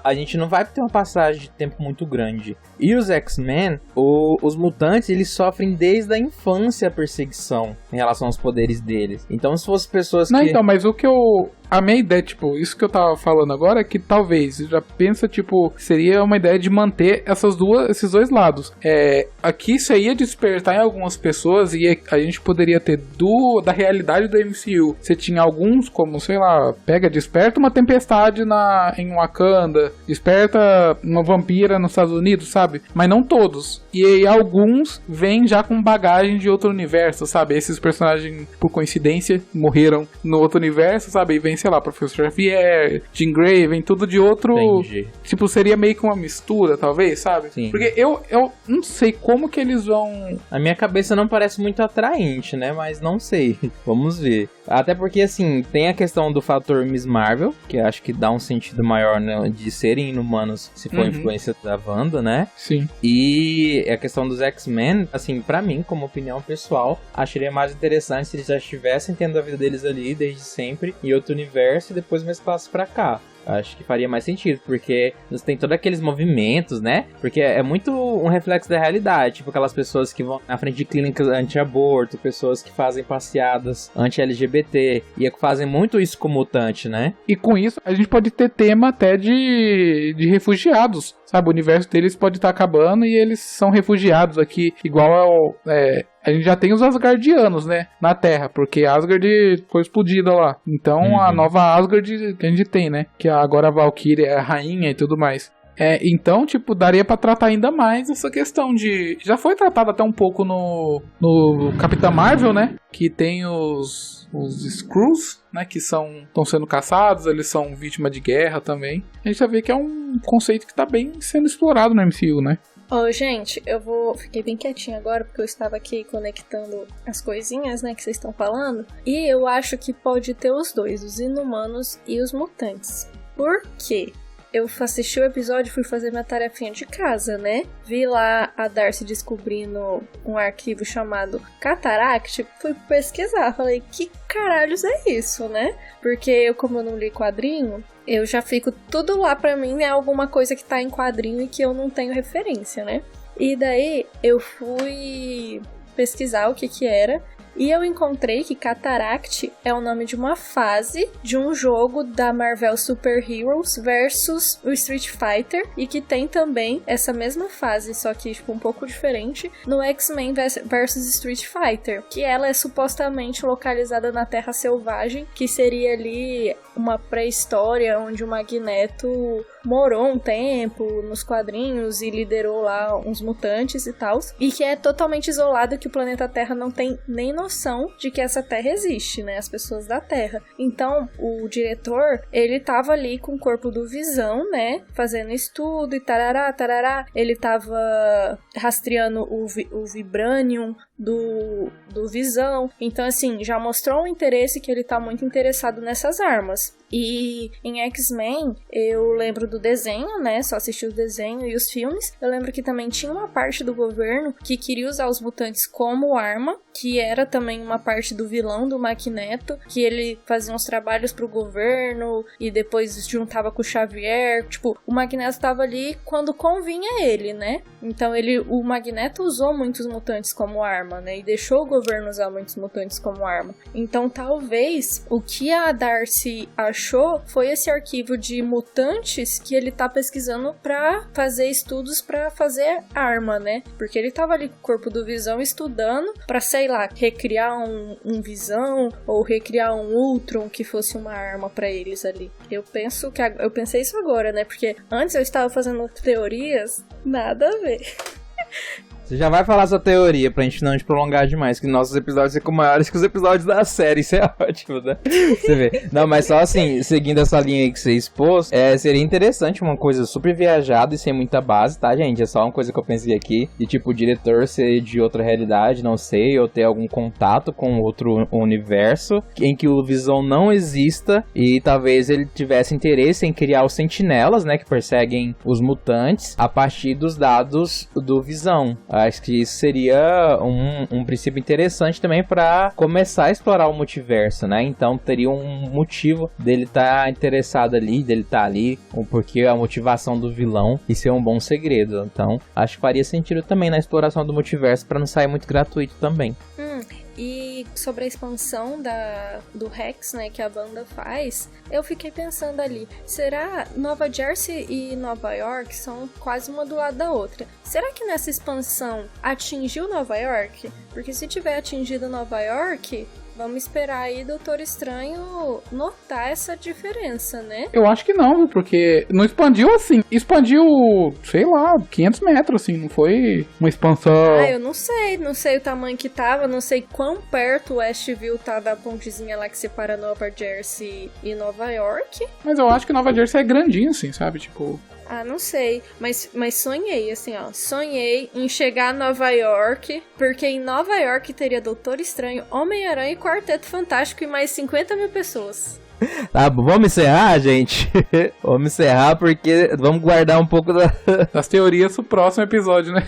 a gente não vai ter uma passagem de tempo muito grande. E os X-Men, os mutantes, eles sofrem desde a infância a perseguição em relação aos poderes deles. Então, se fosse pessoas que... Não, então, mas o que eu... A minha ideia, tipo, isso que eu tava falando agora é que talvez, já pensa, tipo, seria uma ideia de manter esses dois lados. Aqui isso ia despertar em algumas pessoas e a gente poderia ter da realidade do MCU. Você tinha alguns, como, sei lá, desperta uma tempestade em Wakanda, desperta uma vampira nos Estados Unidos, sabe? Mas não todos. E aí alguns vêm já com bagagem de outro universo, sabe? Esses personagens, por coincidência, morreram no outro universo, sabe? E vem, sei lá, Professor Xavier, Jean Grey, vem tudo de outro... Entendi. Tipo, seria meio que uma mistura, talvez, sabe? Sim. Porque eu não sei como que eles vão... A minha cabeça não parece muito atraente, né? Mas não sei. Vamos ver. Até porque, assim, tem a questão do fator Miss Marvel, que eu acho que dá um sentido maior, né, de serem inumanos se for influência da Wanda, né? Sim. E a questão dos X-Men, assim, pra mim, como opinião pessoal, acharia mais interessante se eles já estivessem tendo a vida deles ali desde sempre, em outro universo, e depois mesclasse pra cá. Acho que faria mais sentido, porque tem todos aqueles movimentos, né? Porque é muito um reflexo da realidade. Tipo, aquelas pessoas que vão na frente de clínicas anti-aborto, pessoas que fazem passeadas anti-LGBT, e fazem muito isso com mutante, né? E com isso, a gente pode ter tema até de refugiados, sabe? O universo deles pode estar acabando e eles são refugiados aqui, igual a gente já tem os Asgardianos, né? Na Terra, porque Asgard foi explodida lá. Então, a nova Asgard que a gente tem, né? Que agora a Valkyrie é a rainha e tudo mais. Então, tipo, daria pra tratar ainda mais essa questão de... Já foi tratado até um pouco no Capitã Marvel, né? Que tem os Skrulls, né? Que estão sendo caçados, eles são vítima de guerra também. A gente já vê que é um conceito que tá bem sendo explorado no MCU, né? Gente, fiquei bem quietinha agora porque eu estava aqui conectando as coisinhas, né, que vocês estão falando. E eu acho que pode ter os dois, os inumanos e os mutantes. Por quê? Eu assisti o episódio e fui fazer minha tarefinha de casa, né? Vi lá a Darcy descobrindo um arquivo chamado Cataract, fui pesquisar, falei, que caralhos é isso, né? Porque como eu não li quadrinho, eu já fico tudo lá pra mim, é alguma coisa que tá em quadrinho e que eu não tenho referência, né? E daí eu fui pesquisar o que era. E eu encontrei que Cataract é o nome de uma fase de um jogo da Marvel Super Heroes versus o Street Fighter, e que tem também essa mesma fase, só que tipo um pouco diferente, no X-Men versus Street Fighter, que ela é supostamente localizada na Terra Selvagem, que seria ali uma pré-história onde o Magneto morou um tempo nos quadrinhos e liderou lá uns mutantes e tal, e que é totalmente isolado, que o planeta Terra não tem nem noção de que essa Terra existe, né, as pessoas da Terra. Então, o diretor, ele tava ali com o corpo do Visão, né, fazendo estudo e tarará, ele tava rastreando o Vibranium do Visão, então assim, já mostrou um interesse que ele tá muito interessado nessas armas. E em X-Men, eu lembro do desenho, né? Só assisti o desenho e os filmes. Eu lembro que também tinha uma parte do governo que queria usar os mutantes como arma, que era também uma parte do vilão do Magneto, que ele fazia uns trabalhos pro governo e depois juntava com o Xavier. Tipo, o Magneto tava ali quando convinha ele, né? Então o Magneto usou muitos mutantes como arma, né? E deixou o governo usar muitos mutantes como arma. Então, talvez, o que a Darcy achou foi esse arquivo de mutantes que ele tá pesquisando pra fazer estudos pra fazer arma, né? Porque ele tava ali com o corpo do Visão estudando pra, sei lá, recriar um Visão ou recriar um Ultron que fosse uma arma pra eles ali. Eu pensei isso agora, né? Porque antes eu estava fazendo teorias, nada a ver. Você já vai falar sua teoria pra gente não te prolongar demais, que nossos episódios ficam maiores que os episódios da série, isso é ótimo, né? Você vê. Não, mas só assim, seguindo essa linha aí que você expôs, seria interessante uma coisa super viajada e sem muita base, tá, gente? É só uma coisa que eu pensei aqui, de tipo, o diretor ser de outra realidade, não sei, ou ter algum contato com outro universo, em que o Visão não exista, e talvez ele tivesse interesse em criar os sentinelas, né, que perseguem os mutantes, a partir dos dados do Visão. Acho que isso seria um princípio interessante também para começar a explorar o multiverso, né? Então teria um motivo dele estar interessado ali, dele estar ali, porque a motivação do vilão, isso é um bom segredo. Então acho que faria sentido também na exploração do multiverso para não sair muito gratuito também. E sobre a expansão do Rex, né, que a banda faz, eu fiquei pensando ali, será Nova Jersey e Nova York são quase uma do lado da outra? Será que nessa expansão atingiu Nova York? Porque se tiver atingido Nova York, vamos esperar aí Doutor Estranho notar essa diferença, né? Eu acho que não, porque não expandiu assim. Expandiu, sei lá, 500 metros, assim. Não foi uma expansão... Eu não sei o tamanho que tava, não sei quão perto o Westview tá da pontezinha lá que separa Nova Jersey e Nova York. Mas eu acho que Nova Jersey é grandinho, assim, sabe? Tipo... não sei, mas sonhei, assim, ó, sonhei em chegar a Nova York, porque em Nova York teria Doutor Estranho, Homem-Aranha e Quarteto Fantástico e mais 50 mil pessoas. Tá, vamos encerrar, gente? Vamos encerrar porque vamos guardar um pouco das teorias pro próximo episódio, né?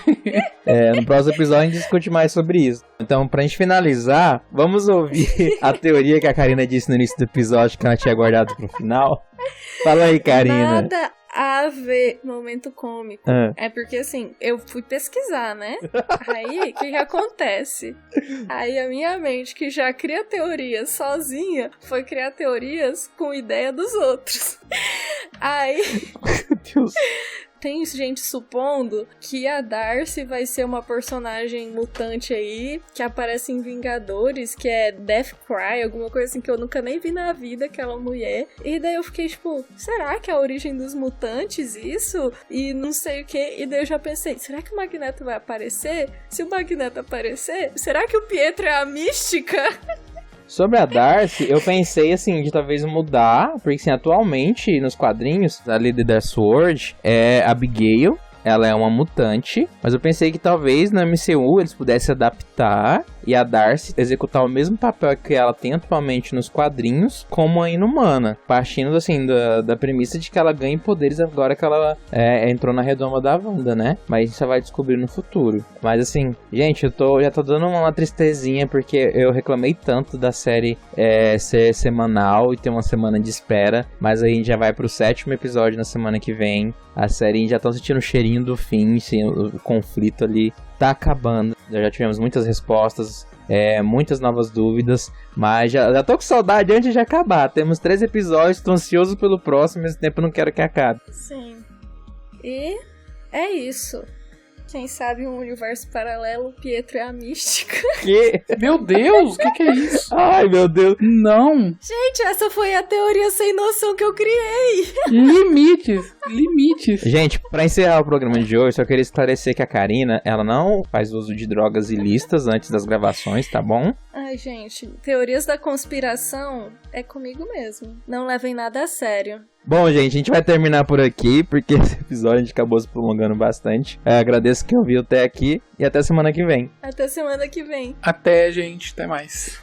No próximo episódio a gente discute mais sobre isso. Então, pra gente finalizar, vamos ouvir a teoria que a Karina disse no início do episódio, que ela tinha guardado pro final. Fala aí, Karina. Nada a ver, momento cômico. É porque assim, eu fui pesquisar, né? Aí, o que acontece? Aí a minha mente, que já cria teorias sozinha, foi criar teorias com ideia dos outros. Aí... Meu Deus... Tem gente supondo que a Darcy vai ser uma personagem mutante aí, que aparece em Vingadores, que é Deathcry, alguma coisa assim que eu nunca nem vi na vida, aquela mulher. E daí eu fiquei tipo, será que é a origem dos mutantes isso? E não sei o que. E daí eu já pensei, será que o Magneto vai aparecer? Se o Magneto aparecer, será que o Pietro é a Mística? Sobre a Darcy, eu pensei, assim, de talvez mudar, porque, assim, atualmente, nos quadrinhos, a líder da Sword é Abigail, ela é uma mutante, mas eu pensei que talvez na MCU eles pudessem adaptar e a Darcy executar o mesmo papel que ela tem atualmente nos quadrinhos como a Inumana, partindo assim da premissa de que ela ganha poderes agora que ela entrou na redoma da Wanda, né? Mas a gente só vai descobrir no futuro. Mas assim, gente, já tô dando uma tristezinha porque eu reclamei tanto da série ser semanal e ter uma semana de espera, mas aí a gente já vai pro 7º episódio na semana que vem. A série já tá sentindo o cheirinho do fim, assim, o conflito ali tá acabando. Já tivemos muitas respostas, muitas novas dúvidas, mas já tô com saudade antes de acabar. Temos 3 episódios, tô ansioso pelo próximo, ao mesmo tempo não quero que acabe. Sim. E é isso. Quem sabe um universo paralelo, Pietro é a Mística. Que? Meu Deus, o que é isso? Ai, meu Deus. Não. Gente, essa foi a teoria sem noção que eu criei. Limites. Gente, pra encerrar o programa de hoje, só queria esclarecer que a Karina, ela não faz uso de drogas ilícitas antes das gravações, tá bom? Ai, gente, teorias da conspiração é comigo mesmo. Não levem nada a sério. Bom, gente, a gente vai terminar por aqui, porque esse episódio a gente acabou se prolongando bastante. Agradeço quem ouviu até aqui e até semana que vem. Até semana que vem. Até, gente. Até mais.